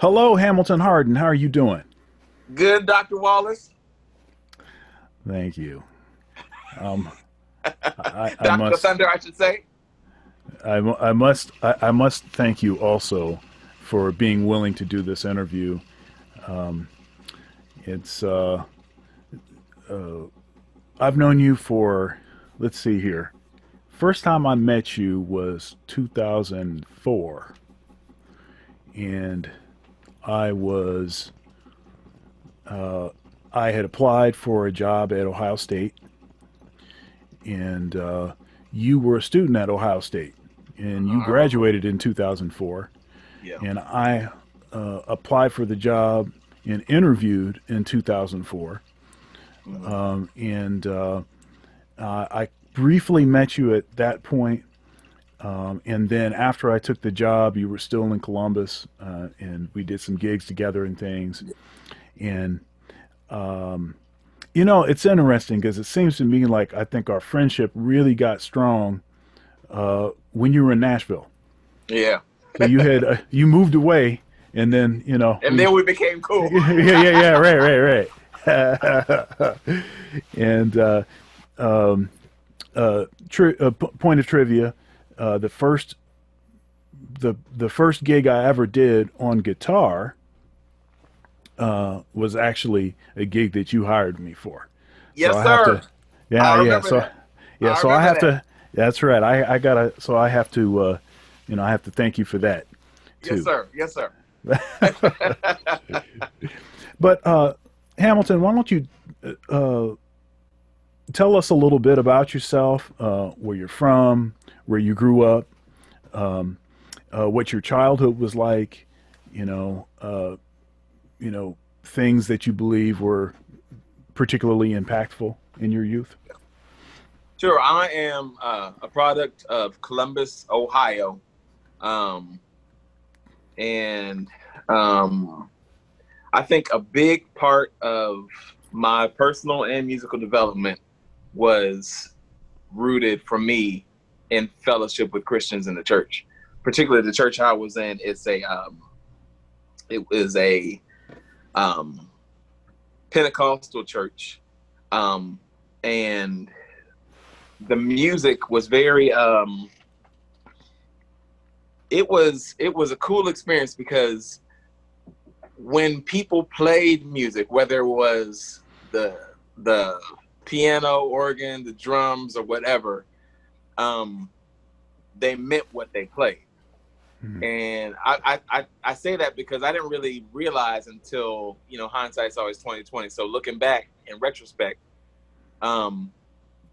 Hello, Hamilton Hardin. How are you doing? Good, Dr. Wallace. Thank you. Um, I Dr. must Thunder, I should say. I must thank you also for being willing to do this interview. Um, it's I've known you for, let's see here. First time I met you was 2004, and I was I had applied for a job at Ohio State, and you were a student at Ohio State, and you I remember. graduated in 2004, Yeah. and I applied for the job and interviewed in 2004, Hmm. and I briefly met you at that point, and then after I took the job, you were still in Columbus, and we did some gigs together and things, and um, it's interesting because it seems to me like I think our friendship really got strong when you were in Nashville. Yeah. So you moved away, and then And we then we became cool. yeah, right. And um, point of trivia: the first gig I ever did on guitar was actually a gig that you hired me for. So Yes, I have sir. to, yeah, I yeah. remember So that. yeah, I so I remember have that. to. That's right. I gotta. So I have to. I have to thank you for that Yes, too. sir. Yes, sir. But Hamilton, why don't you uh, tell us a little bit about yourself, where you're from, where you grew up, um, what your childhood was like, you know, uh, things that you believe were particularly impactful in your youth. Sure. I am a product of Columbus, Ohio. Um, and um, I think a big part of my personal and musical development was rooted for me in fellowship with Christians in the church. Particularly the church I was in, it was a um, Pentecostal church, um, and the music was very. It was a cool experience because when people played music, whether it was the piano, organ, the drums, or whatever, um, they meant what they played. Mhm. And I say that because I didn't really realize until hindsight's always 2020. So looking back in retrospect, um,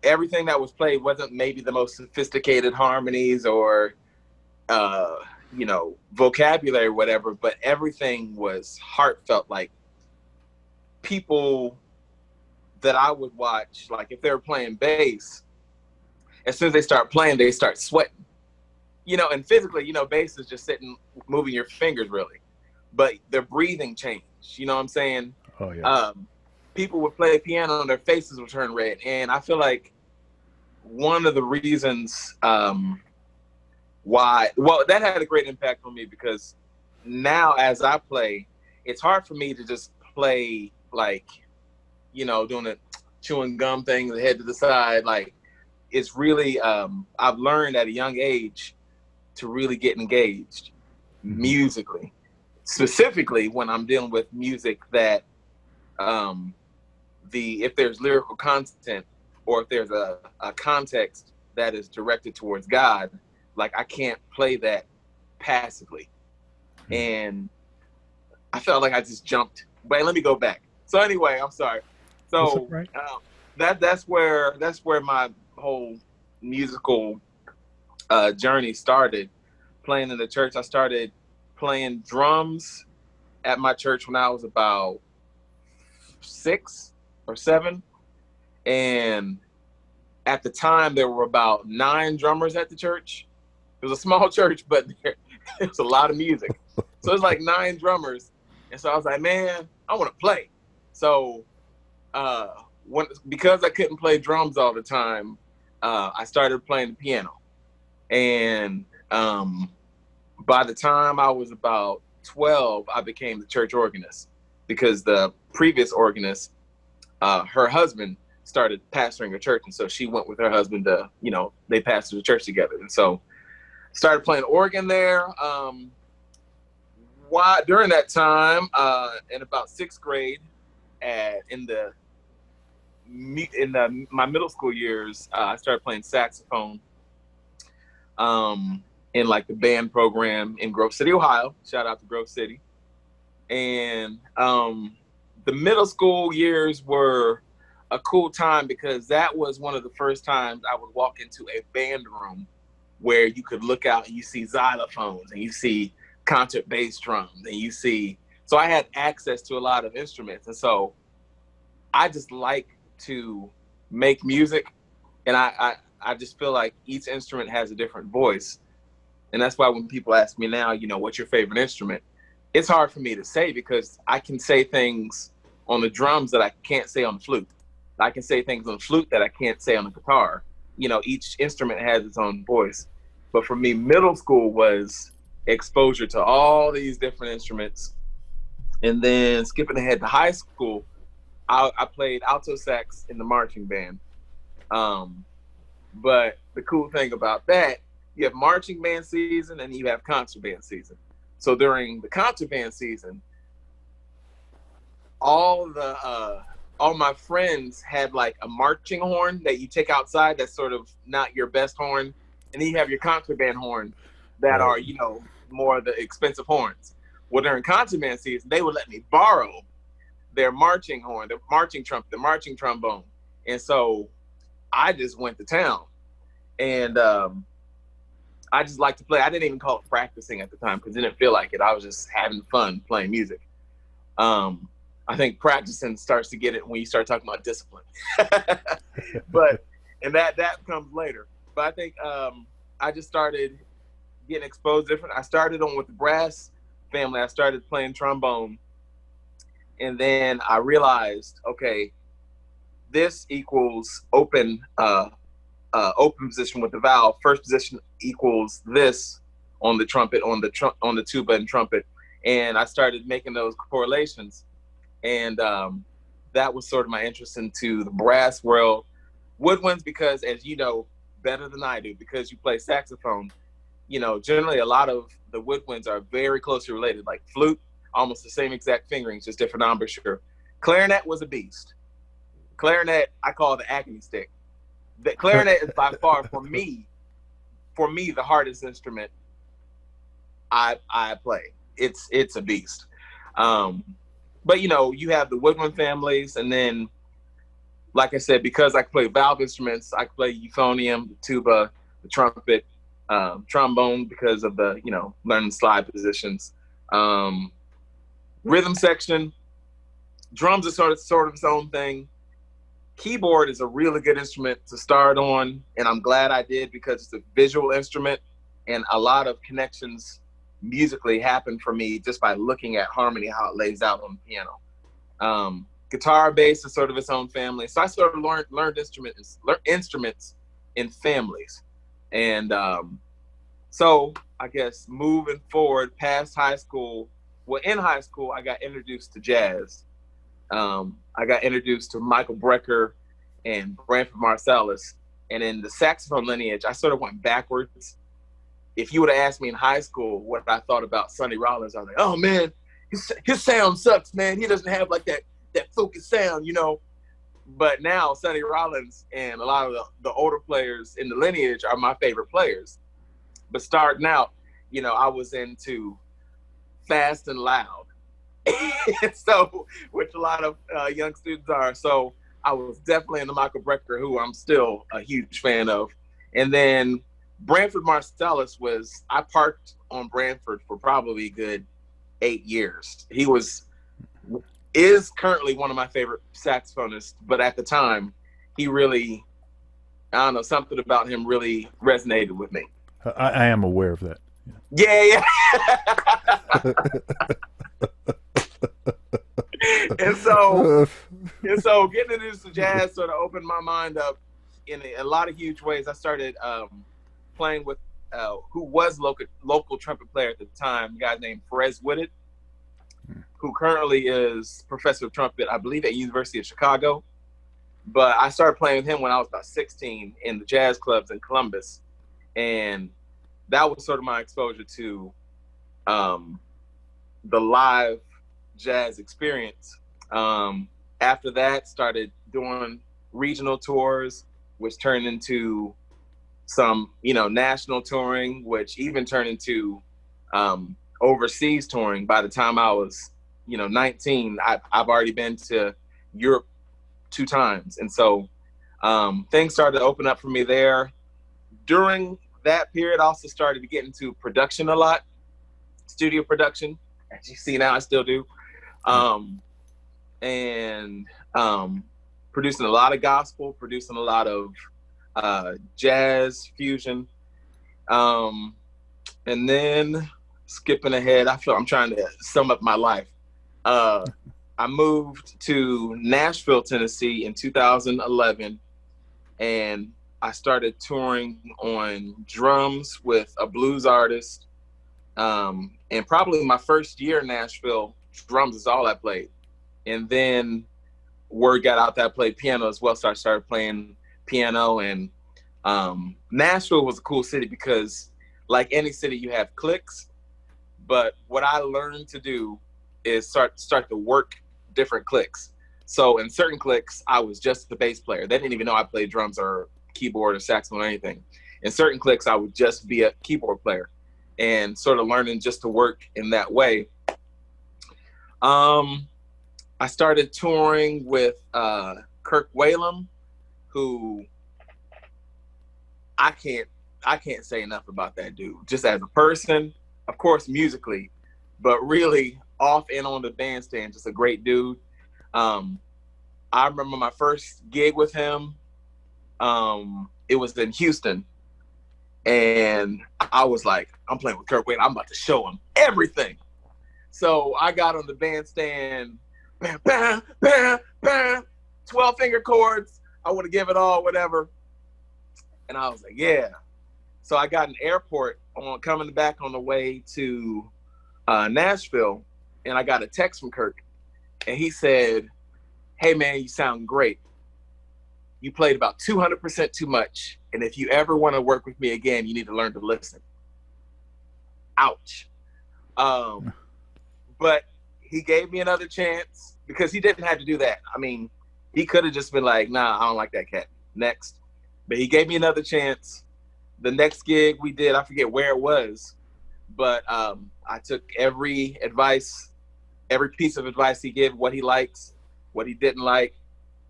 everything that was played wasn't maybe the most sophisticated harmonies or uh, vocabulary or whatever, but everything was heartfelt. Like people that I would watch, like if they were playing bass, as soon as they start playing, they start sweating. And physically, bass is just sitting, moving your fingers really, but their breathing changed. You know what I'm saying? Oh yeah. Um, People would play piano and their faces would turn red. And I feel like one of the reasons why, well, that had a great impact on me because now as I play, it's hard for me to just play like, doing a chewing gum thing, the head to the side. Like it's really, I've learned at a young age to really get engaged Hmm. musically, specifically when I'm dealing with music that um, if there's lyrical content or if there's a context that is directed towards God, like I can't play that passively. And I felt like I just jumped. But let me go back. So anyway, I'm sorry. That's all So right. that's where my whole musical journey started. Playing in the church, I started playing drums at my church when I was about 6 or 7, and at the time there were about 9 drummers at the church. It was a small church, but there was a lot of music. So it's like 9 drummers, and so I was like, man, I want to play. So uh, because I couldn't play drums all the time, I started playing the piano, and by the time I was about 12, I became the church organist because the previous organist, her husband started pastoring a church. And so she went with her husband to, they pastored the church together. And so started playing organ there. During that time, in about 6th grade, my middle school years, I started playing saxophone in like the band program in Grove City, Ohio. Shout out to Grove City. And the middle school years were a cool time because that was one of the first times I would walk into a band room where you could look out and you see xylophones and you see concert bass drums and so I had access to a lot of instruments. And so I just like to make music, and I just feel like each instrument has a different voice. And that's why when people ask me now, what's your favorite instrument? It's hard for me to say because I can say things on the drums that I can't say on the flute. I can say things on the flute that I can't say on the guitar. Each instrument has its own voice. But for me, middle school was exposure to all these different instruments. And then skipping ahead to high school, I played alto sax in the marching band. But the cool thing about that, you have marching band season and you have concert band season. So during the concert band season, all my friends had like a marching horn that you take outside that's sort of not your best horn. And then you have your concert band horn that are, more of the expensive horns. Well, during concert band season, they would let me borrow their marching horn, their marching trumpet, the marching trombone. And so I just went to town. And I just like to play. I didn't even call it practicing at the time because I didn't feel like it. I was just having fun playing music. I think practicing starts to get it when you start talking about discipline. And that comes later. But I think I just started getting exposed different. I started on with the brass family. I started playing trombone. And then I realized, okay, this equals open position with the valve. First position equals this on the trumpet, on the tuba and trumpet. And I started making those correlations. And that was sort of my interest into the brass world. Woodwinds, because as you know better than I do, because you play saxophone, generally a lot of the woodwinds are very closely related, like flute, almost the same exact fingerings, just different embouchure. Clarinet was a beast. Clarinet, I call the acne stick. The clarinet is by far, for me, the hardest instrument I play. It's a beast. But you have the woodwind families, and then, like I said, because I can play valve instruments, I can play euphonium, the tuba, the trumpet, trombone because of the learning slide positions. Rhythm section, drums are sort of its own thing. Keyboard is a really good instrument to start on, and I'm glad I did because it's a visual instrument, and a lot of connections musically happen for me just by looking at harmony, how it lays out on the piano. Guitar, bass is sort of its own family. So I sort of learned instruments in families. And so I guess moving forward past high school, in high school, I got introduced to jazz. I got introduced to Michael Brecker and Branford Marsalis. And in the saxophone lineage, I sort of went backwards. If you would have asked me in high school what I thought about Sonny Rollins, I was like, oh man, his sound sucks, man. He doesn't have like that focused sound, But now Sonny Rollins and a lot of the older players in the lineage are my favorite players. But starting out, I was into fast and loud. So, which a lot of young students are. So I was definitely into Michael Brecker, who I'm still a huge fan of. And then Branford Marsalis I parked on Branford for probably a good 8 years. He is currently one of my favorite saxophonists, but at the time, he really, I don't know, something about him really resonated with me. I am aware of that. Yeah. and so getting introduced to jazz sort of opened my mind up in a lot of huge ways. I started playing with who was local trumpet player at the time, a guy named Perez Whitted, who currently is professor of trumpet, I believe, at University of Chicago. But I started playing with him when I was about 16 in the jazz clubs in Columbus. And that was sort of my exposure to the live jazz experience. After that, started doing regional tours, which turned into some, national touring, which even turned into overseas touring. By the time I was, 19, I've already been to Europe 2 times. And so things started to open up for me there. During that period, I also started to get into production a lot, studio production. As you see now, I still do. And producing a lot of gospel, producing a lot of jazz fusion. And then skipping ahead, I feel I'm trying to sum up my life. I moved to Nashville, Tennessee in 2011, and I started touring on drums with a blues artist. And probably my first year in Nashville, drums is all I played. And then word got out that I played piano as well, so I started playing piano. And Nashville was a cool city because, like any city, you have cliques. But what I learned to do is start to work different cliques. So in certain cliques, I was just the bass player. They didn't even know I played drums or keyboard or saxophone or anything. In certain cliques, I would just be a keyboard player, and sort of learning just to work in that way. I started touring with Kirk Whalum, who I can't say enough about that dude. Just as a person, of course, musically, but really off and on the bandstand, just a great dude. I remember my first gig with him. It was in Houston, and I was like, I'm playing with Kirk Whalum. I'm about to show him everything. So I got on the bandstand, bam, bam, bam, bam, 12-finger chords. I want to give it all, whatever. And I was like, yeah. So I got an airport coming back on the way to Nashville, and I got a text from Kirk, and he said, hey man, you sound great. You played about 200% too much, and if you ever want to work with me again, you need to learn to listen. Ouch. But he gave me another chance, because he didn't have to do that. I mean, he could have just been like, nah, I don't like that cat. Next. But he gave me another chance. The next gig we did, I forget where it was, but I took every piece of advice he gave, what he likes, what he didn't like.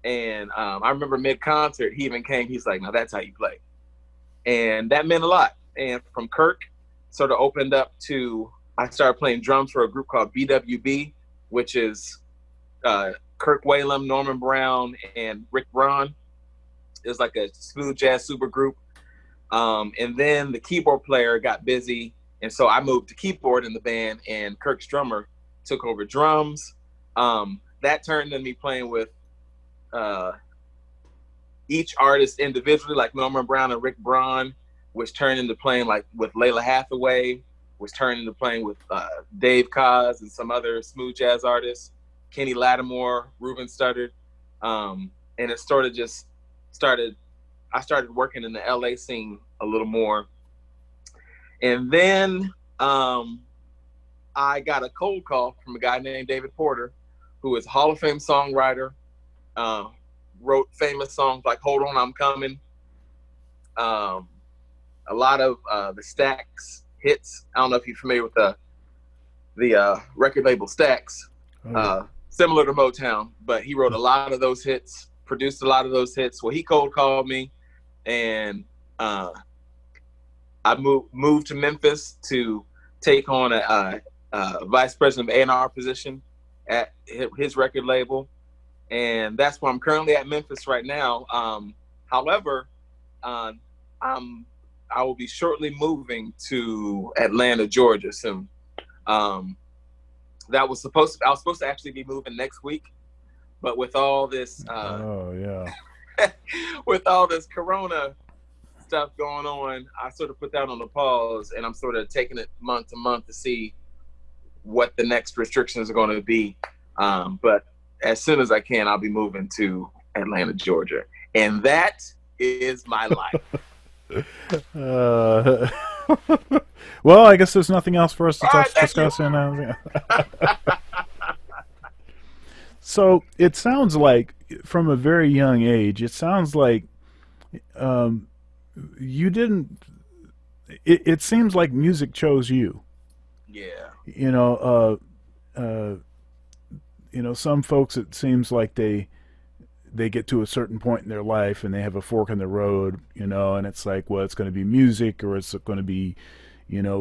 And I remember mid-concert, he even came, he's like, now that's how you play. And that meant a lot. And from Kirk, sort of opened up to, I started playing drums for a group called BWB, which is Kirk Whalum, Norman Brown, and Rick Braun. It was like a smooth jazz super group. And then the keyboard player got busy, and so I moved to keyboard in the band, and Kirk's drummer took over drums. That turned into me playing with each artist individually, like Norman Brown and Rick Braun, which turned into playing like with Layla Hathaway, which turned into playing with Dave Koz and some other smooth jazz artists, Kenny Lattimore, Ruben Studdard. And it sort of just I started working in the LA scene a little more. And then I got a cold call from a guy named David Porter, who is a Hall of Fame songwriter, wrote famous songs like Hold On, I'm Coming, a lot of the Stax hits. I don't know if you're familiar with the record label Stax, similar to Motown, but he wrote a lot of those hits, produced a lot of those hits. Well, he cold called me, and I moved to Memphis to take on a vice president of A&R position at his record label. And that's where I'm currently at, Memphis right now. However, I will be shortly moving to Atlanta, Georgia soon. I was supposed to actually be moving next week, but with all this, with all this Corona stuff going on, I sort of put that on the pause, and I'm sort of taking it month to month to see what the next restrictions are going to be. But as soon as I can, I'll be moving to Atlanta, Georgia, and that is my life. Uh, well, I guess there's nothing else for us to All right, thank discuss. So it sounds like, from a very young age, it sounds like you didn't. It seems like music chose you. Yeah. You know, some folks, it seems like they get to a certain point in their life and they have a fork in the road, and it's like, well, it's going to be music, or it's going to be,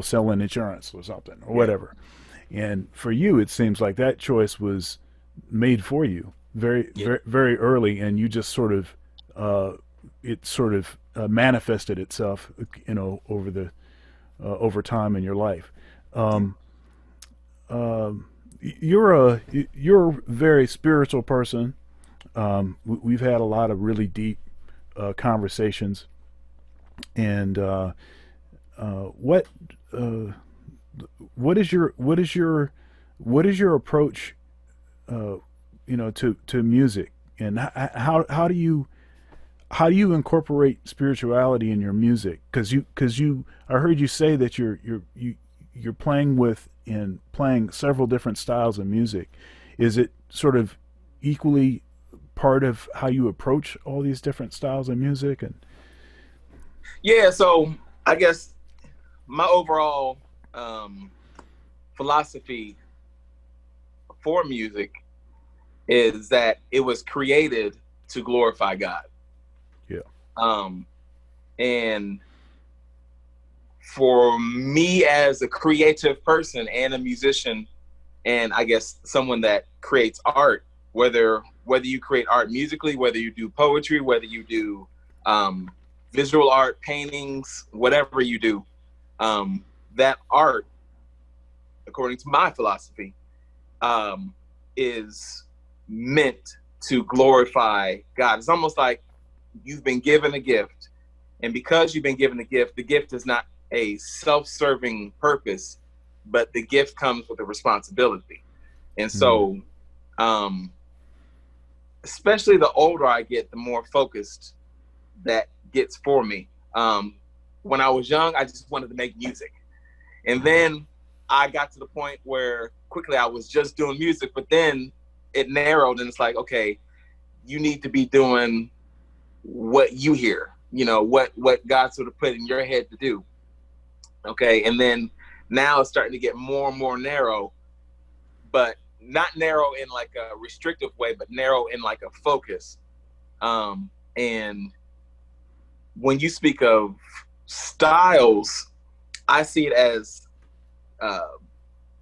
selling insurance or something, or whatever. And for you, it seems like that choice was made for you very, very early, and you just sort of, it sort of manifested itself, over time in your life. You're a very spiritual person. We've had a lot of really deep conversations, and what is your approach, to music, and how do you incorporate spirituality in your music? Because I heard you say that you're playing with and playing several different styles of music. Is it sort of equally part of how you approach all these different styles of music? And Yeah, so I guess my overall philosophy for music is that it was created to glorify God. Yeah. And for me, as a creative person and a musician, and I guess someone that creates art, whether you create art musically, whether you do poetry, whether you do visual art, paintings, whatever you do, that art, according to my philosophy, is meant to glorify God. It's almost like you've been given a gift, and because you've been given a gift, the gift is not a self-serving purpose, but the gift comes with a responsibility. And so, especially the older I get, the more focused that gets for me. When I was young, I just wanted to make music. And then I got to the point where quickly I was just doing music, but then it narrowed, and it's like, okay, you need to be doing what you hear, what God sort of put in your head to do. Okay. And then now it's starting to get more and more narrow, but not narrow in like a restrictive way, but narrow in like a focus. And when you speak of styles, I see it as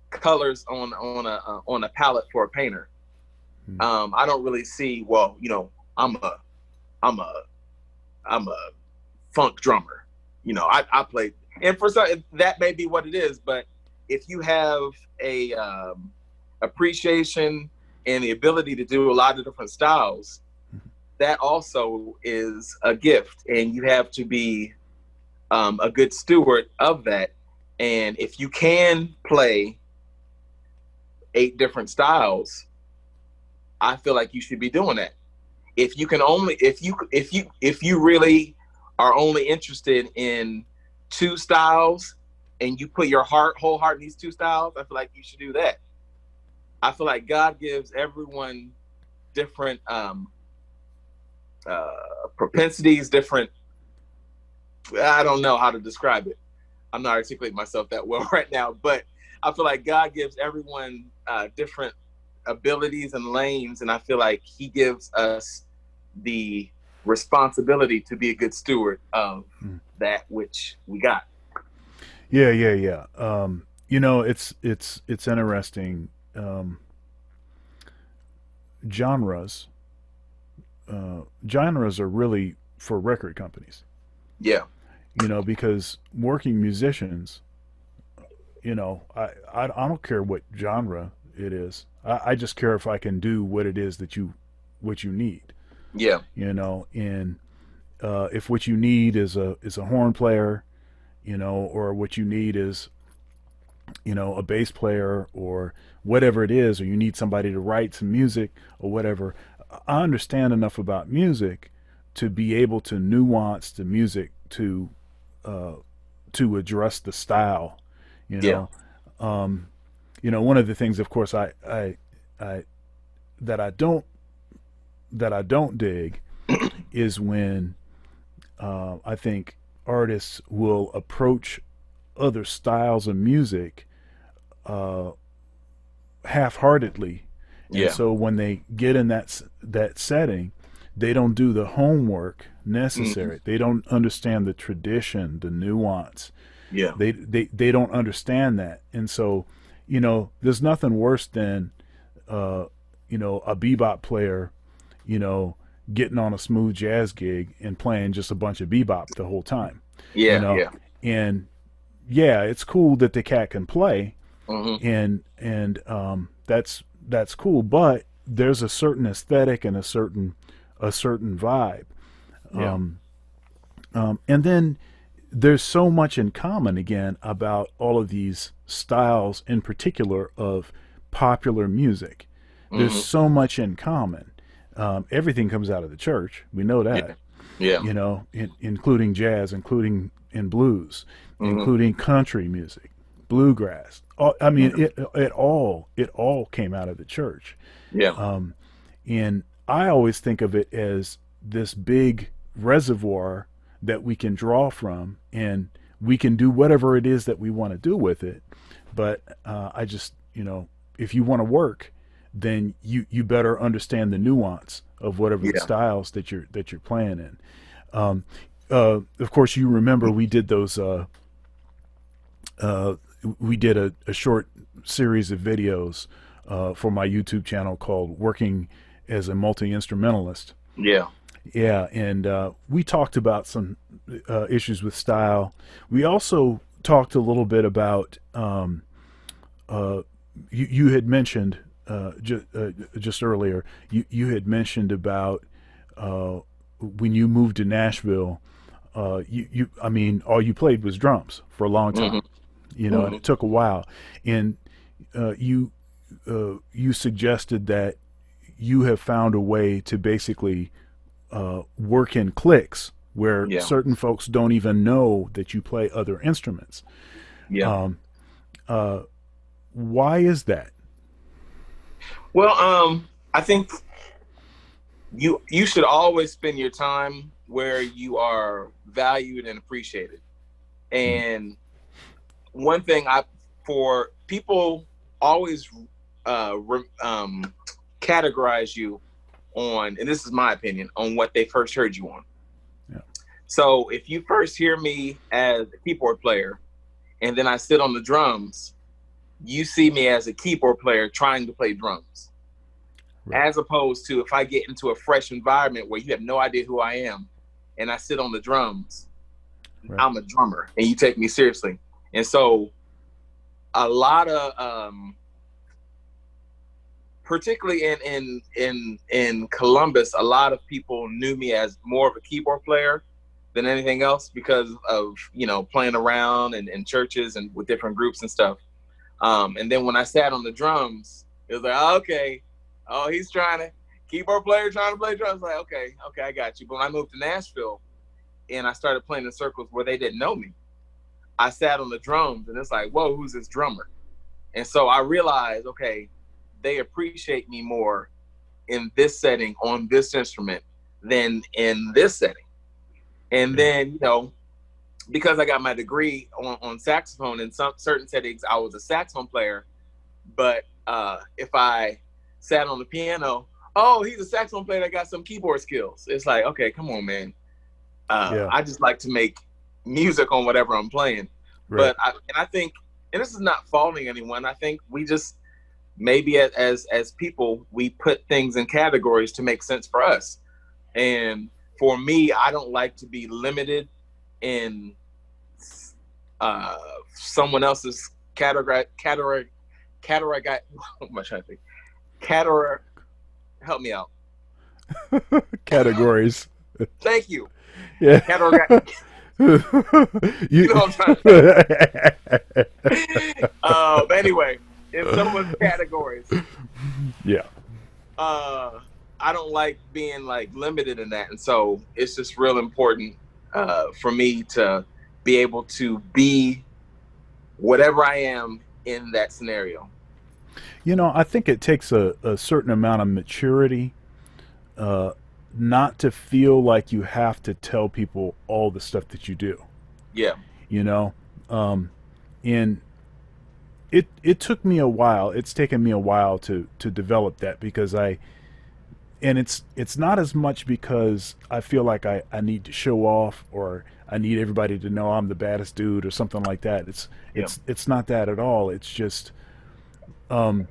colors on a palette for a painter. I don't really see, well, I'm a funk drummer. I play, and for some that may be what it is. But if you have a appreciation and the ability to do a lot of different styles, that also is a gift, and you have to be a good steward of that. And if you can play 8 different styles, I feel like you should be doing that. If you really are only interested in 2 styles, and you put your whole heart in these 2 styles, I feel like you should do that. I feel like God gives everyone different propensities, different, I don't know how to describe it. I'm not articulating myself that well right now, but I feel like God gives everyone different abilities and lanes, and I feel like he gives us the responsibility to be a good steward of that which we got. Yeah. It's interesting. Genres genres are really for record companies. Yeah. Because working musicians, I don't care what genre it is. I just care if I can do what it is that you need. Yeah. And if what you need is a horn player, or what you need is, a bass player or whatever it is, or you need somebody to write some music or whatever, I understand enough about music to be able to nuance the music uh, to address the style. You Yeah. know, um, one of the things, of course, I that I don't that I don't dig is when I think artists will approach other styles of music uh, half-heartedly, and Yeah. so when they get in that setting, they don't do the homework Hmm. necessary. They don't understand the tradition, the nuance. Yeah. They don't understand that, and so there's nothing worse than uh, a bebop player, you know, getting on a smooth jazz gig and playing just a bunch of bebop the whole time, you Yeah. know, Yeah. and yeah, it's cool that the cat can play, Hmm. and that's cool, but there's a certain aesthetic and a certain vibe, Yeah. um, and then there's so much in common again about all of these styles in particular of popular music. There's Hmm. so much in common. Everything comes out of the church. We know that, Yeah. Yeah. including jazz, including in blues, Hmm. including country music, bluegrass. I mean, Yeah. it all came out of the church. Yeah. Um, and I always think of it as this big reservoir that we can draw from, and we can do whatever it is that we want to do with it. But I just, if you want to work, then you better understand the nuance of whatever the Yeah. styles that you're playing in. Um, of course, you remember we did those. Uh, we did a short series of videos for my YouTube channel called "Working as a Multi Instrumentalist." Yeah. Yeah, and we talked about some issues with style. We also talked a little bit about uh, you had mentioned just earlier. You had mentioned about uh, when you moved to Nashville. I mean, all you played was drums for a long Hmm. time, and Hmm. it took a while. And you suggested that you have found a way to basically work in cliques where Yeah. certain folks don't even know that you play other instruments. Yeah. Um, uh, why is that? Well, I think you should always spend your time where you are valued and appreciated. Mm, And one thing I for people always uh, re- um, categorize you on, and this is my opinion, on what they first heard you on. yeah, So if you first hear me as a keyboard player and then I sit on the drums, you see me as a keyboard player trying to play drums. right, As opposed to if I get into a fresh environment where you have no idea who I am and I sit on the drums, right, I'm a drummer and you take me seriously. And so a lot of particularly in Columbus, a lot of people knew me as more of a keyboard player than anything else because of playing around and in churches and with different groups and stuff. And then when I sat on the drums, it was like, oh, okay, oh, he's trying to keyboard player trying to play drums. I was like, okay, okay, I got you. But when I moved to Nashville and I started playing in circles where they didn't know me, I sat on the drums and it's like, whoa, who's this drummer? And so I realized, okay, they appreciate me more in this setting on this instrument than in this setting. And yeah, then, because I got my degree on saxophone, in some certain settings, I was a saxophone player. But if I sat on the piano, oh, he's a saxophone player that got some keyboard skills. It's like, okay, come on, man. yeah, I just like to make music on whatever I'm playing. right, I think, and this is not faulting anyone. I think we just maybe as people we put things in categories to make sense for us. And for me, I don't like to be limited in uh, someone else's category. What am I trying to think? Category. Help me out. categories. Thank you. Yeah. Kettle got, you You, know what I'm trying to say. But anyway, in someone's categories, yeah. uh, I don't like being like limited in that, and so it's just real important for me to be able to be whatever I am in that scenario. You know, I think it takes a certain amount of maturity uh, not to feel like you have to tell people all the stuff that you do. Yeah, You know, um, and it took me a while. It's taken me a while to develop that because and it's not as much because I feel like I need to show off or I need everybody to know I'm the baddest dude or something like that. yeah, It's not that at all. It's just um,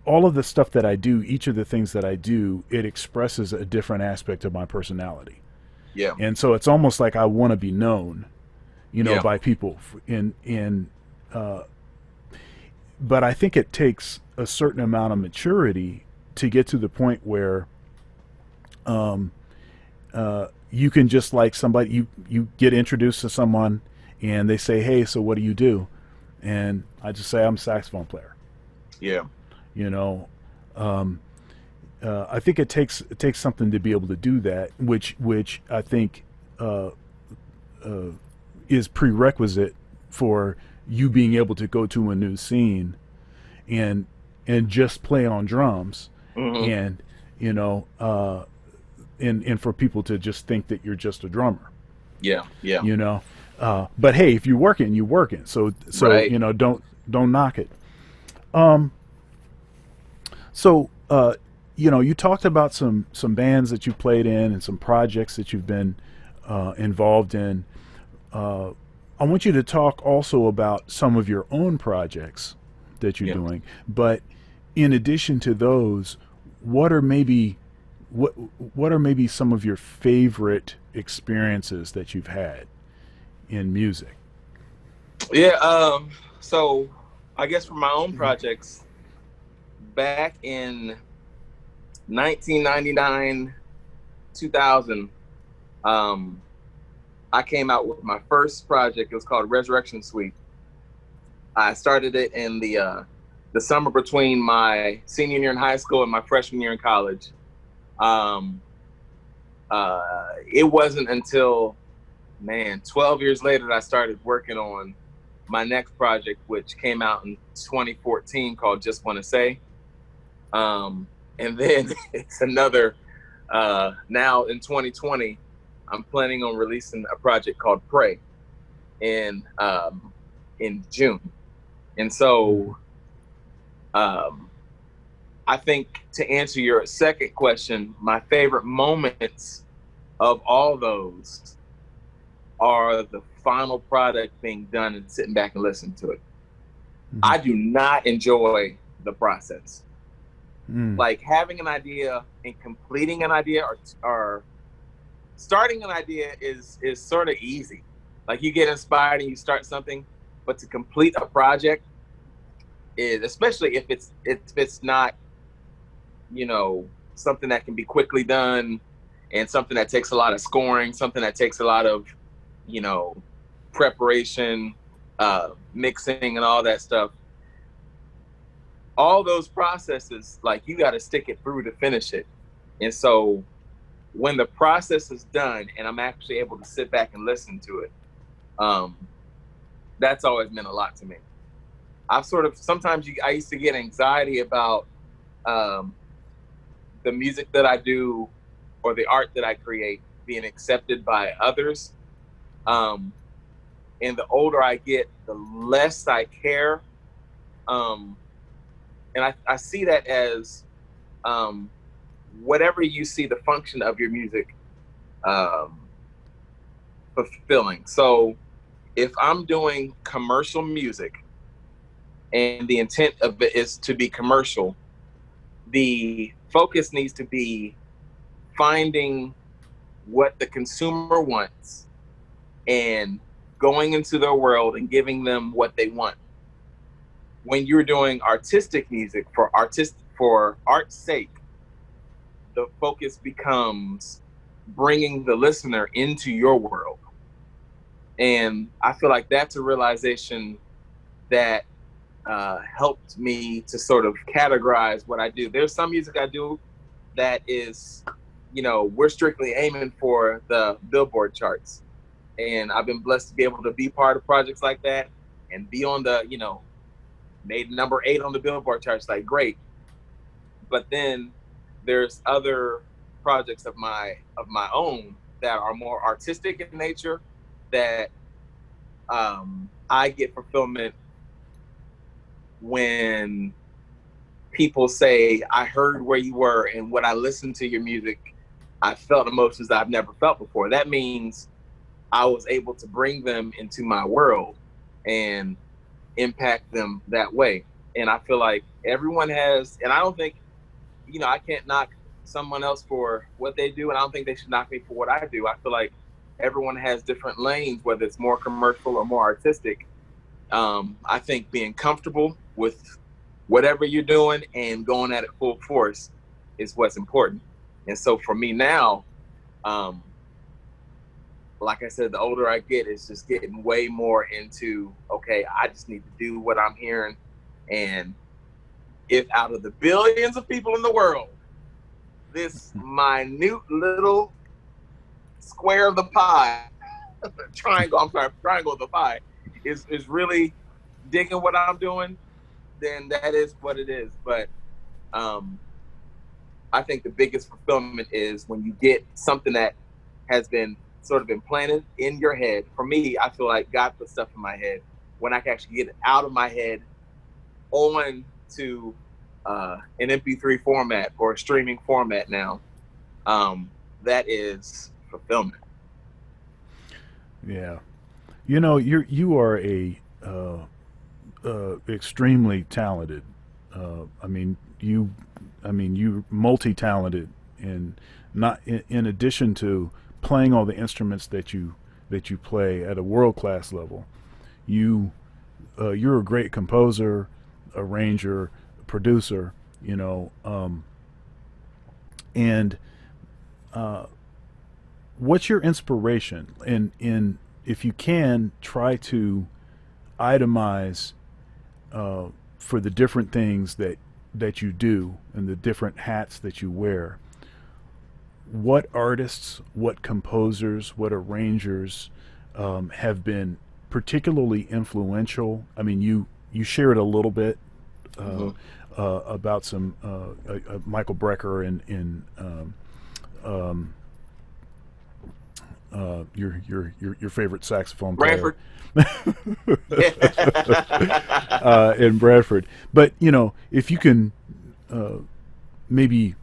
all of the stuff that I do, each of the things that I do, it expresses a different aspect of my personality. yeah, And so it's almost like I want to be known, yeah, by people. Uh, but I think it takes a certain amount of maturity to get to the point where um, you can just like somebody you get introduced to someone and they say, "Hey, so what do you do?" And I just say, "I'm a saxophone player." yeah, You know, um, I think it takes something to be able to do that, which I think uh, uh, is prerequisite for you being able to go to a new scene and just play on drums hmm, and you know and for people to just think that you're just a drummer, yeah, yeah, you know. But hey, if you're working, you're working. So right. don't knock it. Um, so you talked about some bands that you played in and some projects that you've been involved in. Uh, I want you to talk also about some of your own projects that you're Yeah. doing. But in addition to those, what are maybe what what are maybe some of your favorite experiences that you've had in music? Yeah, so I guess for my own projects, back in 1999, 2000, um, I came out with my first project. It was called Resurrection Suite. I started it in the summer between my senior year in high school and my freshman year in college. Um, it wasn't until, man, 12 years later that I started working on my next project, which came out in 2014 called Just Want to Say. And then it's another, now in 2020, I'm planning on releasing a project called Pray in, in June. And so um, I think to answer your second question, my favorite moments of all those are the final product being done and sitting back and listening to it. Mm-hmm. I do not enjoy the process. Mm. Like having an idea and completing an idea or starting an idea is sort of easy. Like you get inspired and you start something, but to complete a project is, especially if it's not, something that can be quickly done and something that takes a lot of scoring, something that takes a lot of, you know, preparation, mixing and all that stuff. All those processes, like you got to stick it through to finish it. And so when the process is done and I'm actually able to sit back and listen to it, um, that's always meant a lot to me. I've sort of sometimes I used to get anxiety about um, the music that I do or the art that I create being accepted by others. Um, and the older I get, the less I care. Um, and I see that as um, whatever you see the function of your music um, fulfilling. So if I'm doing commercial music and the intent of it is to be commercial, the focus needs to be finding what the consumer wants and going into their world and giving them what they want. When you're doing artistic music for art's sake, the focus becomes bringing the listener into your world. And I feel like that's a realization that helped me to sort of categorize what I do. There's some music I do that is, we're strictly aiming for the Billboard charts. And I've been blessed to be able to be part of projects like that and be on the, made number 8 on the Billboard charts, like great. But then there's other projects of my own that are more artistic in nature that I get fulfillment when people say, I heard where you were, and when I listened to your music, I felt emotions I've never felt before. That means I was able to bring them into my world and impact them that way. And I feel like everyone has, and I don't think, I can't knock someone else for what they do, and I don't think they should knock me for what I do. I feel like everyone has different lanes, whether it's more commercial or more artistic. I think being comfortable with whatever you're doing and going at it full force is what's important. And so for me now, like I said, the older I get, it's just getting way more into, okay, I just need to do what I'm hearing. And if out of the billions of people in the world, this minute little square of the pie, triangle of the pie, is really digging what I'm doing, then that is what it is. But I think the biggest fulfillment is when you get something that has been sort of implanted in your head. For me, I feel like God put stuff in my head. When I can actually get it out of my head on to an MP3 format or a streaming format now, that is fulfillment. Yeah, you are a extremely talented. You're multi-talented, and not in addition to playing all the instruments that you play at a world-class level. You're a great composer, arranger, producer. And what's your inspiration? And if you can, try to itemize for the different things that you do and the different hats that you wear. What artists, what composers, what arrangers have been particularly influential? I mean, you shared a little bit about some Michael Brecker and your favorite saxophone player. In Bradford. But if you can maybe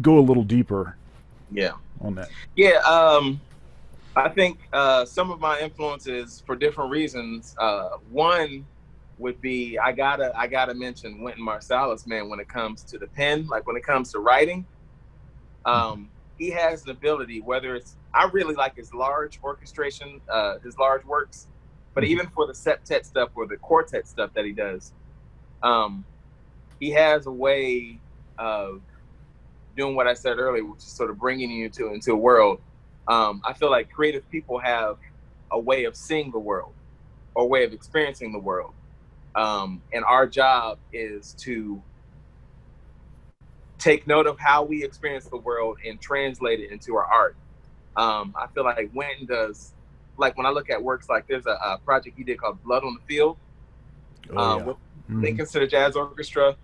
go a little deeper on that. I think some of my influences for different reasons, one would be I gotta mention Wynton Marsalis, man, when it comes to the pen, like when it comes to writing. He has an ability, whether it's, I really like his large orchestration, his large works, but even for the septet stuff or the quartet stuff that he does, he has a way of doing what I said earlier, which is sort of bringing you into a world. I feel like creative people have a way of seeing the world or a way of experiencing the world. And our job is to take note of how we experience the world and translate it into our art. I feel like Wynton does, like when I look at works, like there's a project he did called Blood on the Field with Lincoln Center Jazz Orchestra.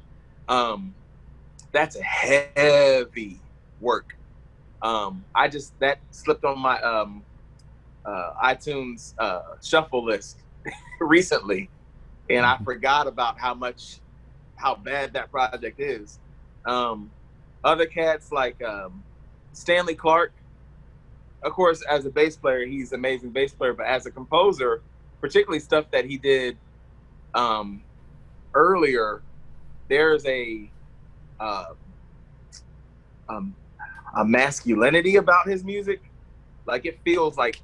That's a heavy work. That slipped on my iTunes shuffle list recently, and I forgot about how bad that project is. Other cats like Stanley Clark, of course, as a bass player, he's an amazing bass player, but as a composer, particularly stuff that he did earlier, there's a masculinity about his music. Like it feels like,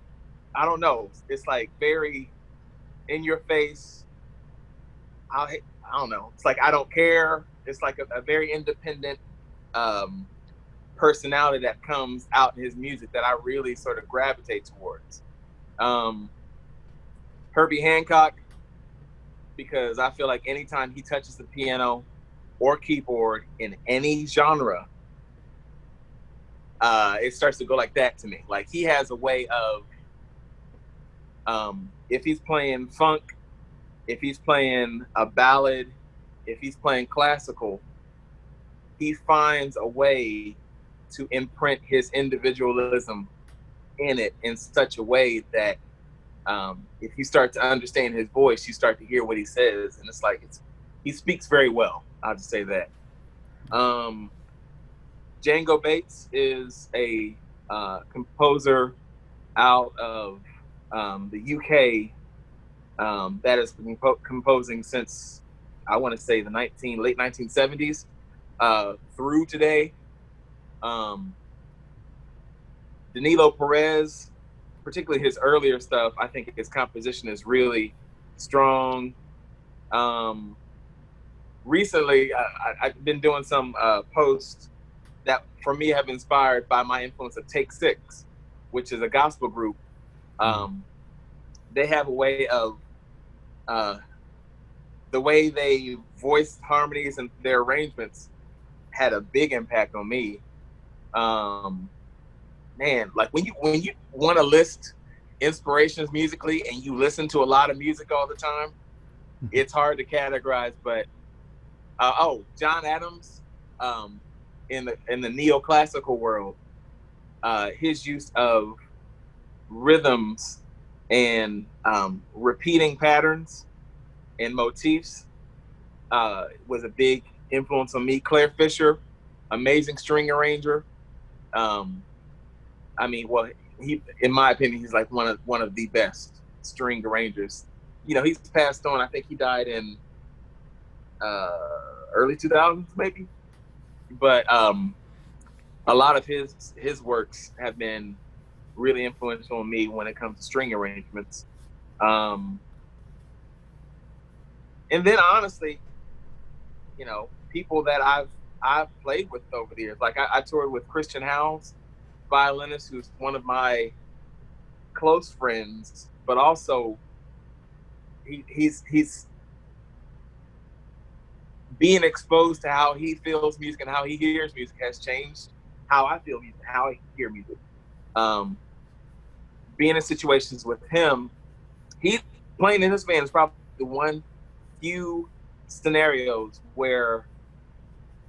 I don't know, it's like very in your face. I don't know. It's like, I don't care. It's like a very independent personality that comes out in his music that I really sort of gravitate towards. Herbie Hancock, because I feel like anytime he touches the piano or keyboard in any genre, it starts to go like that to me. Like, he has a way of, if he's playing funk, if he's playing a ballad, if he's playing classical, he finds a way to imprint his individualism in it in such a way that if you start to understand his voice, you start to hear what he says, and it's like he speaks very well. I'll just say that. Jango Bates is a composer out of the UK that has been composing since, I want to say, the late 1970s through today. Danilo Perez, particularly his earlier stuff, I think his composition is really strong. Recently, I've been doing some posts that, for me, have inspired by my influence of Take Six, which is a gospel group. They have a way of, the way they voice harmonies and their arrangements had a big impact on me. Man, like when you want to list inspirations musically and you listen to a lot of music all the time, it's hard to categorize. But John Adams, in the neoclassical world, his use of rhythms and repeating patterns and motifs was a big influence on me. Claire Fisher, amazing string arranger. I mean, well, he, in my opinion, he's like one of the best string arrangers. You know, he's passed on. I think he died in early 2000s, maybe. But a lot of his works have been really influential on me when it comes to string arrangements. And then, honestly, you know, people that I've played with over the years. Like I toured with Christian Howes, violinist, who's one of my close friends, but also he's being exposed to how he feels music and how he hears music has changed how I feel music, how I hear music. Being in situations with him, he's playing in his band is probably the one few scenarios where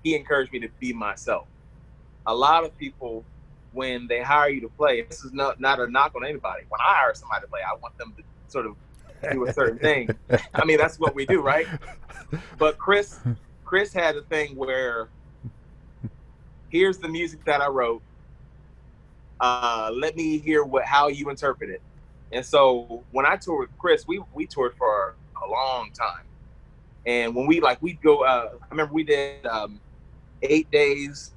he encouraged me to be myself. A lot of people, when they hire you to play, this is not a knock on anybody. When I hire somebody to play, I want them to sort of do a certain thing. I mean, that's what we do, right? But Chris had a thing where, here's the music that I wrote. Let me hear how you interpret it. And so when I toured with Chris, we toured for a long time. And when we'd go, I remember we did 8 days,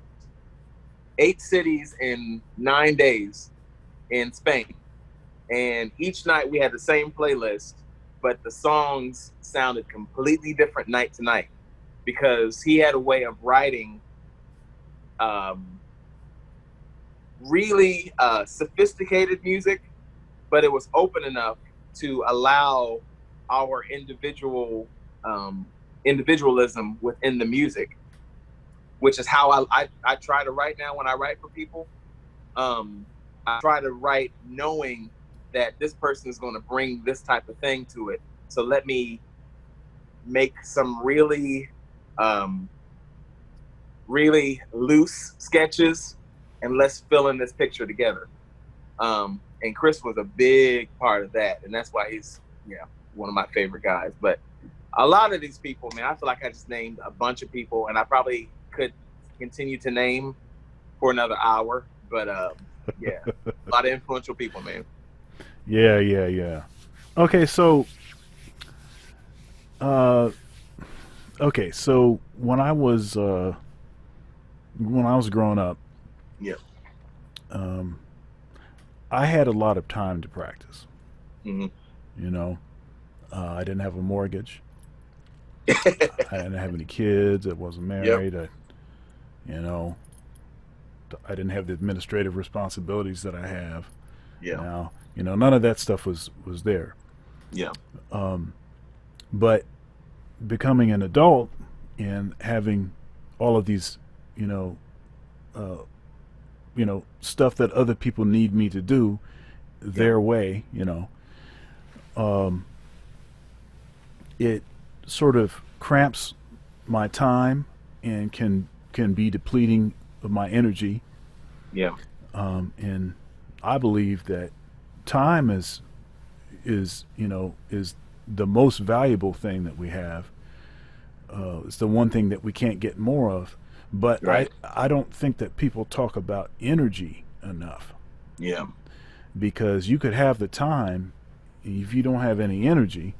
8 cities in 9 days in Spain. And each night we had the same playlist, but the songs sounded completely different night to night, because he had a way of writing really sophisticated music, but it was open enough to allow our individualism within the music, which is how I try to write now when I write for people. I try to write knowing that this person is going to bring this type of thing to it. So let me make some really, really loose sketches, and let's fill in this picture together. And Chris was a big part of that, and that's why he's one of my favorite guys. But a lot of these people, man, I feel like I just named a bunch of people, and I probably could continue to name for another hour. But yeah, a lot of influential people, man. Yeah. Okay, so when I was growing up, yeah, I had a lot of time to practice. Mm-hmm. You know, I didn't have a mortgage. I didn't have any kids. I wasn't married. Yep. I didn't have the administrative responsibilities that I have now. None of that stuff was there. Yeah. But becoming an adult and having all of these, stuff that other people need me to do their way, it sort of cramps my time and can be depleting of my energy. Yeah. And I believe that time is the most valuable thing that we have. It's the one thing that we can't get more of. But I don't think that people talk about energy enough. Yeah. Because you could have the time, if you don't have any energy,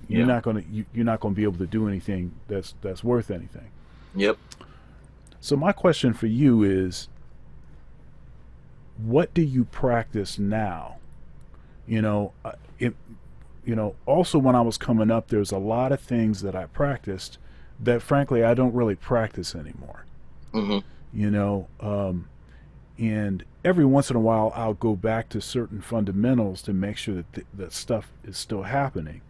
you're not gonna be able to do anything that's worth anything. Yep. So my question for you is, what do you practice now? Also when I was coming up, there's a lot of things that I practiced that frankly I don't really practice anymore. Mm-hmm. And every once in a while I'll go back to certain fundamentals to make sure that that stuff is still happening.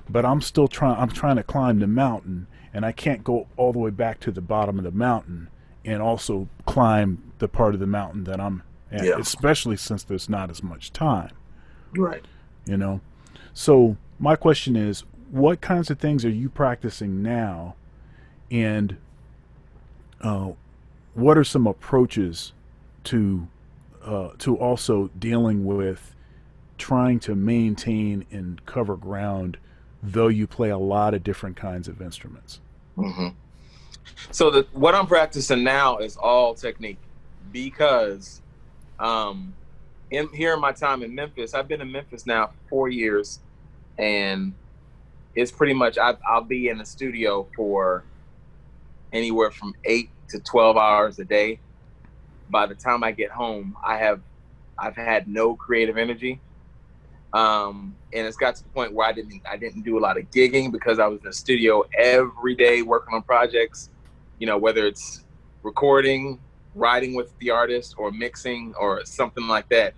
But I'm trying to climb the mountain, and I can't go all the way back to the bottom of the mountain and also climb the part of the mountain that I'm at, especially since there's not as much time. Right. So my question is, what kinds of things are you practicing now, and what are some approaches to also dealing with trying to maintain and cover ground, though you play a lot of different kinds of instruments? Mm-hmm. So what I'm practicing now is all technique, because here in my time in Memphis, I've been in Memphis now for 4 years, and it's pretty much I'll be in the studio for anywhere from 8 to 12 hours a day. By the time I get home, I've had no creative energy, and it's got to the point where I didn't do a lot of gigging because I was in the studio every day working on projects, whether it's recording, writing with the artist, or mixing, or something like that.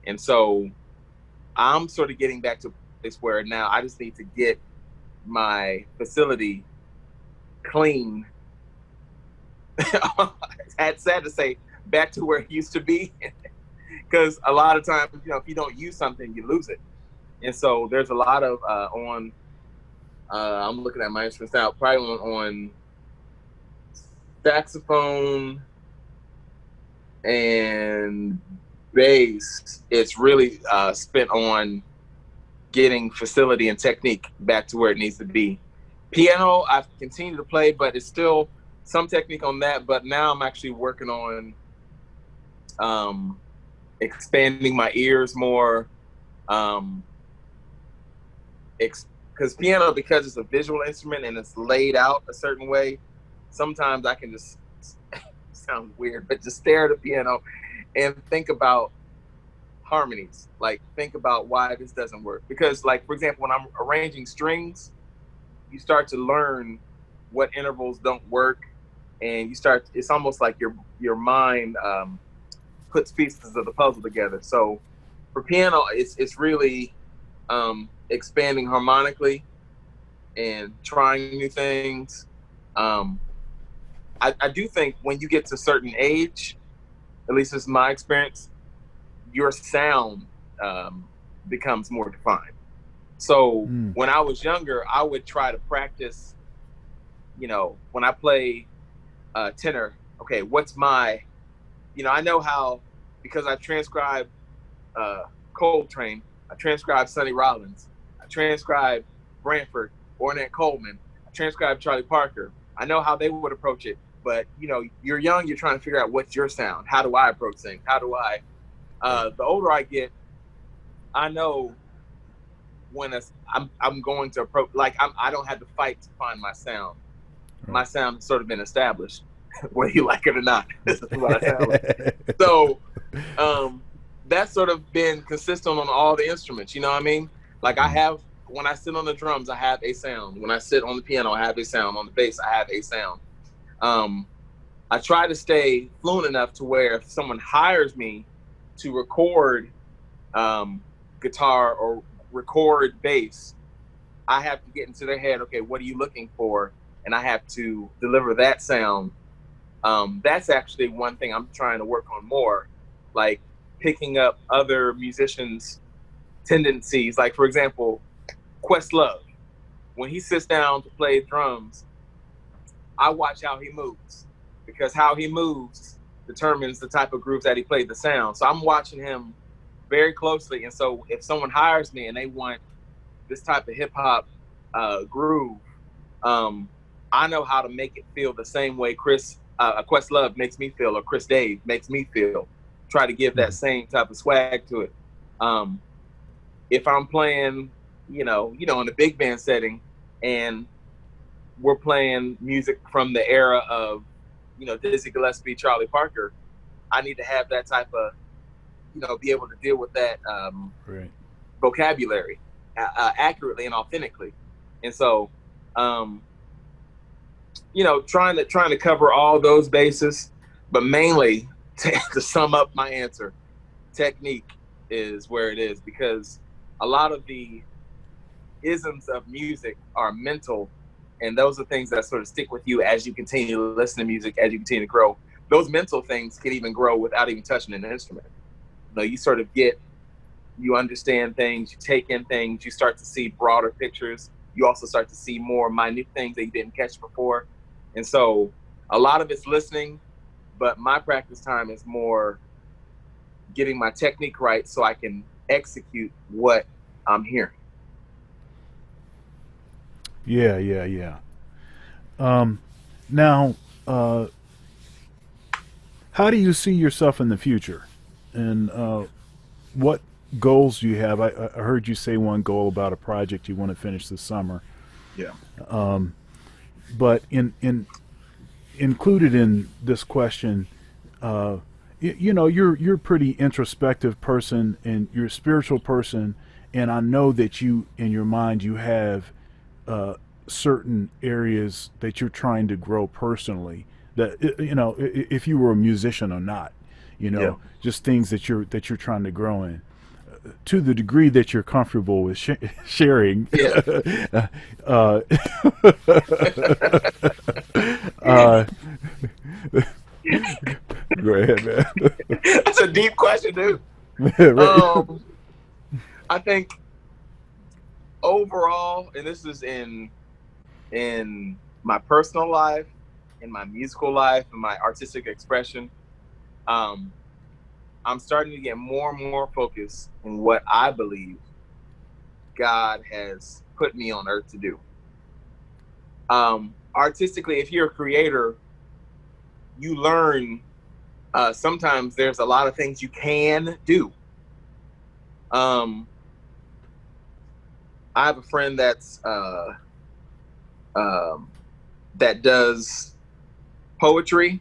And so I'm sort of getting back to a place where now I just need to get my facility clean. It's sad to say, back to where it used to be, because a lot of times, if you don't use something, you lose it. And so there's a lot of I'm looking at my instruments now, probably on saxophone and bass. It's really spent on getting facility and technique back to where it needs to be. Piano, I've continued to play, but it's still some technique on that. But now I'm actually working on expanding my ears more, because piano, because it's a visual instrument and it's laid out a certain way, sometimes I can just sounds weird, but just stare at a piano and think about harmonies, like think about why this doesn't work. Because, like, for example, when I'm arranging strings, you start to learn what intervals don't work, and it's almost like your mind puts pieces of the puzzle together. So for piano, it's really expanding harmonically and trying new things. I do think when you get to a certain age, at least it's my experience, your sound becomes more defined. So when I was younger, I would try to practice, when I play tenor, okay, what's my, I know how, because I transcribed Coltrane, I transcribed Sonny Rollins, I transcribed Branford, Ornette Coleman, I transcribed Charlie Parker. I know how they would approach it, but you're young, you're trying to figure out what's your sound. How do I approach things? How do I, the older I get, I know when I'm going to approach, like I don't have to fight to find my sound. Right. My sound has sort of been established, whether you like it or not. This is what I sound like. So that's sort of been consistent on all the instruments, you know what I mean? Like when I sit on the drums, I have a sound. When I sit on the piano, I have a sound. On the bass, I have a sound. I try to stay fluent enough to where if someone hires me to record guitar or record bass, I have to get into their head, okay, what are you looking for? And I have to deliver that sound. That's actually one thing I'm trying to work on more, like picking up other musicians' tendencies. Like, for example, Questlove, when he sits down to play drums, I watch how he moves, because how he moves determines the type of grooves that he played, the sound. So I'm watching him very closely. And so if someone hires me and they want this type of hip hop groove, I know how to make it feel the same way Questlove makes me feel, or Chris Dave makes me feel. Try to give that same type of swag to it. If I'm playing, in a big band setting, and we're playing music from the era of, Dizzy Gillespie, Charlie Parker, I need to have that type of, be able to deal with that Right. vocabulary accurately and authentically. And so, trying to cover all those bases, but mainly to sum up my answer, technique is where it is, because a lot of the isms of music are mental, and those are things that sort of stick with you as you continue to listen to music, as you continue to grow. Those mental things can even grow without even touching an instrument. You sort of you understand things, you take in things, you start to see broader pictures. You also start to see more minute things that you didn't catch before. And so a lot of it's listening, but my practice time is more getting my technique right so I can execute what I'm hearing. Yeah. Now, how do you see yourself in the future, and what goals do you have? I heard you say one goal about a project you want to finish this summer. Yeah. But included in this question, you're a pretty introspective person, and you're a spiritual person, and I know that you, in your mind, you have certain areas that you're trying to grow personally. That if you were a musician or not, just things that you're trying to grow in. To the degree that you're comfortable with sharing. Yeah. Go ahead, man. That's a deep question, dude. Right. I think overall, and this is in my personal life, in my musical life, in my artistic expression, I'm starting to get more and more focused in what I believe God has put me on earth to do. Artistically, if you're a creator, you learn sometimes there's a lot of things you can do. I have a friend that's that does poetry,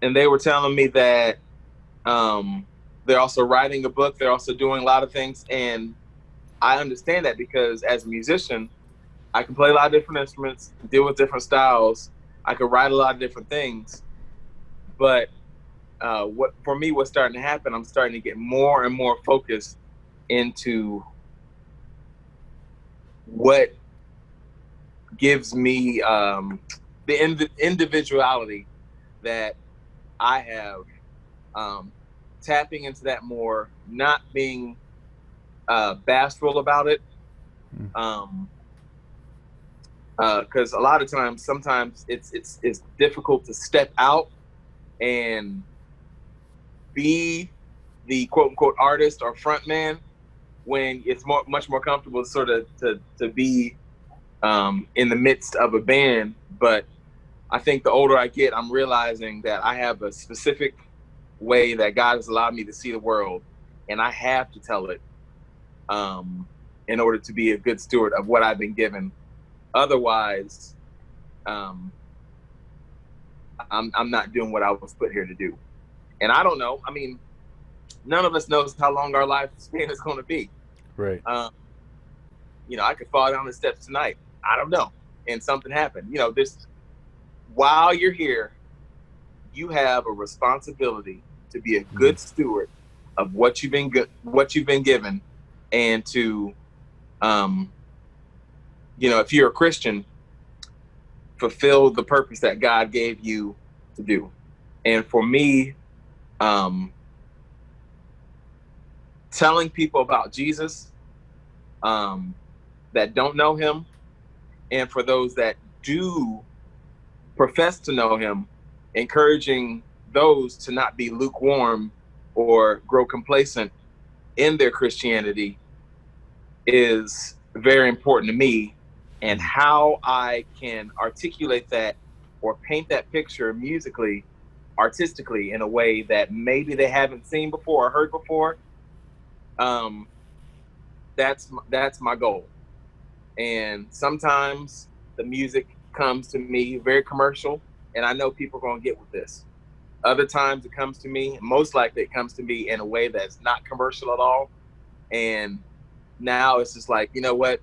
and they were telling me that they're also writing a book. They're also doing a lot of things, and I understand that, because as a musician, I can play a lot of different instruments, deal with different styles. I can write a lot of different things, but what's starting to happen, I'm starting to get more and more focused into what gives me the individuality that I have, tapping into that more, not being bashful about it, because a lot of times, sometimes it's difficult to step out and be the quote unquote artist or front man when it's much more comfortable sort of to be in the midst of a band. But I think the older I get, I'm realizing that I have a specific way that God has allowed me to see the world, and I have to tell it in order to be a good steward of what I've been given. Otherwise, I'm not doing what I was put here to do. And I don't know. I mean, none of us knows how long our lifespan is going to be. Right. I could fall down the steps tonight. I don't know. And something happened. While you're here, you have a responsibility to be a good steward of what you've been given, and to, if you're a Christian, fulfill the purpose that God gave you to do. And for me, telling people about Jesus that don't know him, and for those that do profess to know him, encouraging those to not be lukewarm or grow complacent in their Christianity is very important to me. And how I can articulate that or paint that picture musically, artistically, in a way that maybe they haven't seen before or heard before, that's my goal. And sometimes the music comes to me very commercial, and I know people are going to get with this. Other times it comes to me, most likely it comes to me in a way that's not commercial at all. And now it's just like, you know what?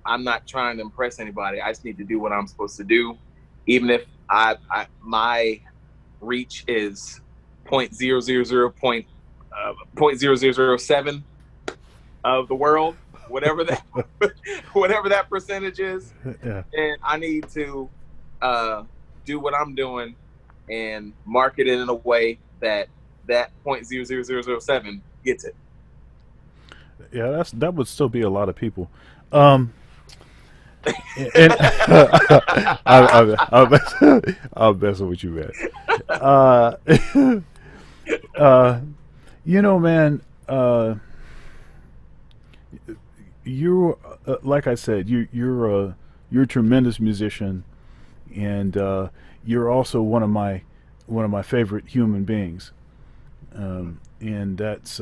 I'm not trying to impress anybody. I just need to do what I'm supposed to do. Even if my reach is 0.0007 of the world, whatever that percentage is. Yeah. And I need to do what I'm doing and market it in a way that 0.00007 gets it. Yeah, that would still be a lot of people. And I'll messing with you, man. Man, you like I said, you're a tremendous musician, and you're also one of my favorite human beings, and that's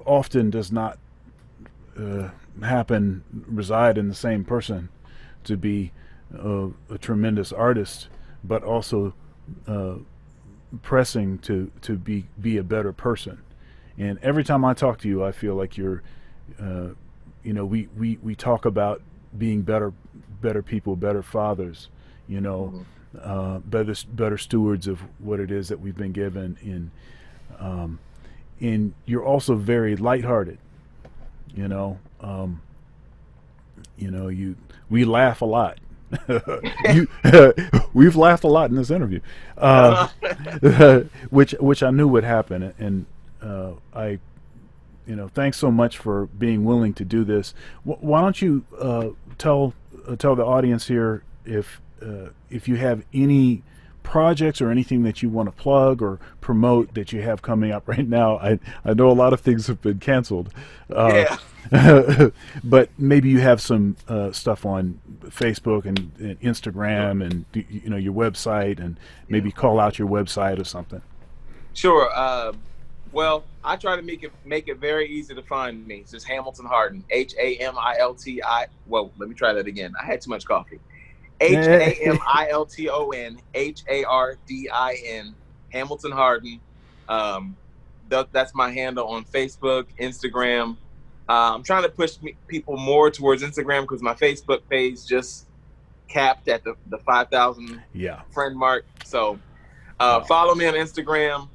often does not reside in the same person, to be a tremendous artist, but also pressing to be a better person. And every time I talk to you, I feel like you're, we talk about being better people, better fathers, better stewards of what it is that we've been given. And you're also very lighthearted. We laugh a lot. We've laughed a lot in this interview, which I knew would happen, and thanks so much for being willing to do this. Why don't you tell the audience here if you have any projects or anything that you want to plug or promote that you have coming up right now. I know a lot of things have been canceled, but maybe you have some stuff on Facebook and Instagram, and your website, and maybe call out your website or something. Sure. Well, I try to make it very easy to find me. It's just Hamilton Hardin, HAMILTI. Well, let me try that again. I had too much coffee. HAMILTON HARDIN, Hamilton Hardin. That's my handle on Facebook, Instagram. I'm trying to push people more towards Instagram because my Facebook page just capped at the 5,000 friend mark. So follow me on Instagram.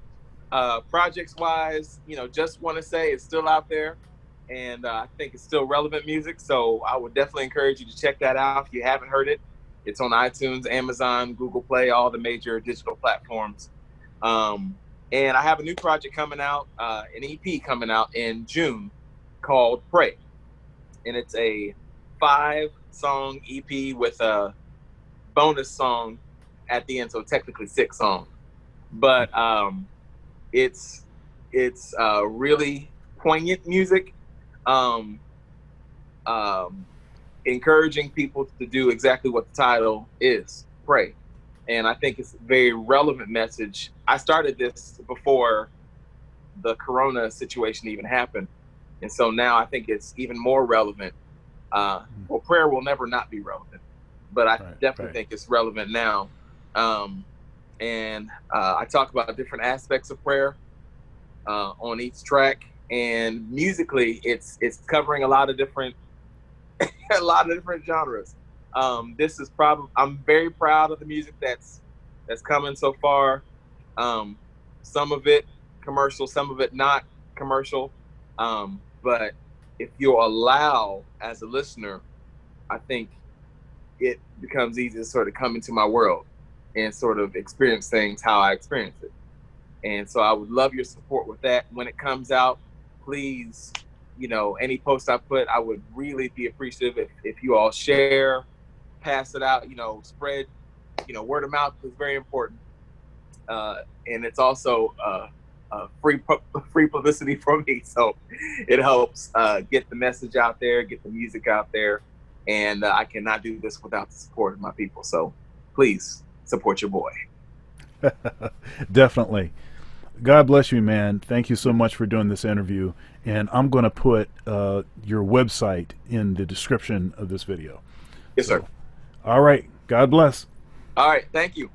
Projects wise, just want to say it's still out there, and I think it's still relevant music. So I would definitely encourage you to check that out if you haven't heard it. It's on iTunes, Amazon, Google Play, all the major digital platforms. And I have a new project coming out, an EP coming out in June called Pray. And it's a 5-song EP with a bonus song at the end, so technically 6 songs. But it's really poignant music. Encouraging people to do exactly what the title is, pray. And I think it's a very relevant message. I started this before the Corona situation even happened. And so now I think it's even more relevant. Well, prayer will never not be relevant, but I definitely think it's relevant now. And I talk about different aspects of prayer on each track. And musically, it's covering a lot of different genres. This is probably, I'm very proud of the music that's coming so far. Some of it commercial, some of it not commercial. But if you'll allow, as a listener, I think it becomes easy to sort of come into my world and sort of experience things how I experience it. And so I would love your support with that. When it comes out, please, any post I put, I would really be appreciative if you all share, pass it out, spread, word of mouth is very important. And it's also free publicity for me. So it helps get the message out there, get the music out there. And I cannot do this without the support of my people. So please support your boy. Definitely. God bless you, man. Thank you so much for doing this interview. And I'm going to put your website in the description of this video. Yes, sir. All right. God bless. All right. Thank you.